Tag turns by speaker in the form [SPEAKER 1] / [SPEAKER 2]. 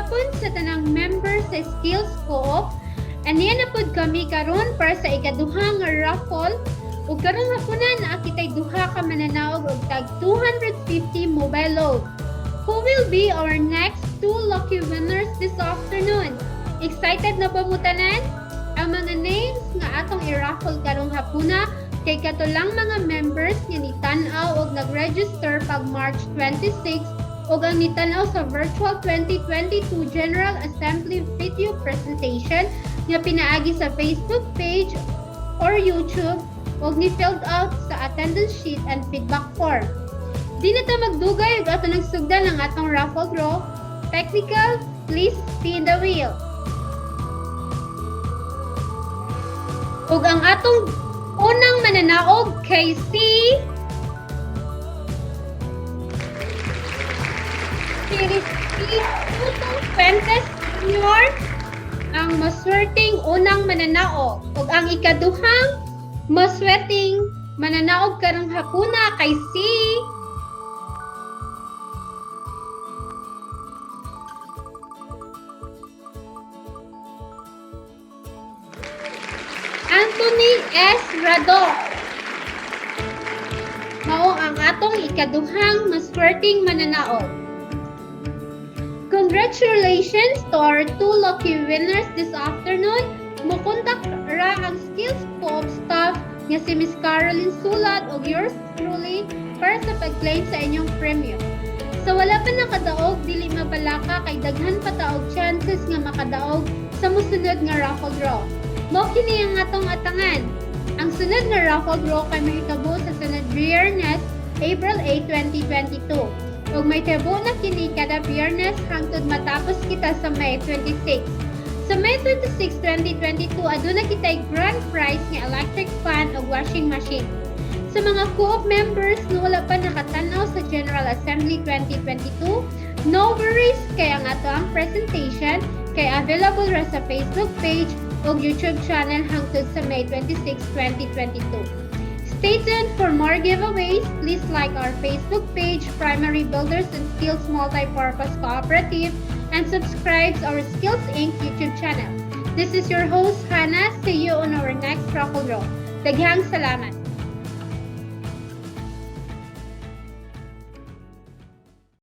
[SPEAKER 1] hapon sa tanang member sa Skills Coop. Aniya na pod kami karon para sa ikaduhang raffle. Ug karong hapunan naa kitay duha ka mananaog og tag 250 mobile load. Who will be our next 2 lucky winners this afternoon? Excited na ba mo tanan? Ang mga names nga atong i-raffle karong hapuna kay katulang mga members nga nitan-aw og nag-register pag March 26 ug ang nitan-aw sa virtual 2022 General Assembly video presentation nga pinaagi sa Facebook page or YouTube ug ni-filled out sa attendance sheet and feedback form. Di na ta magdugay ug ato nagsugdan ang atong raffle draw. Technical, please spin the wheel. Ug ang atong unang mananaog kay si Tutong Fuentes Jr. ang maswerteng unang mananaog. Ug ang ikaduhang maswerteng mananaog karong hapuna kay si Anthony S. Rado. Mao ang atong ikaduhang maswerteng mananaog. Congratulations to our 2 lucky winners this afternoon. Mukontak ra ang Skills Coop staff nga si Miss Caroline Sulat o yours truly para sa pag-claim sa inyong premium. Sa wala pa nakadaog, dili mabalaka kay daghan pa taog chances nga makadaog sa musunod nga raffle draw. Mao kini ang atong atangan. Ang sunod nga raffle draw kay mahitabo sa sunod Biyernes, April 8, 2022. Ug may tabo na kini kada Biyernes hangtod matapos kita sa May 26. Sa May 26, 2022, aduna kitay grand prize nga electric fan o washing machine. Sa mga Coop members na wala pa nakatanaw sa General Assembly 2022, no worries kay ang ato ang presentation kay available ra sa Facebook page o YouTube channel hangtod sa May 26, 2022. Stay tuned for more giveaways. Please like our Facebook page, Primary Builders and Skills Multipurpose Cooperative, and subscribe to our Skills Inc. YouTube channel. This is your host, Hannah. See you on our next raffle draw. Daghang salamat!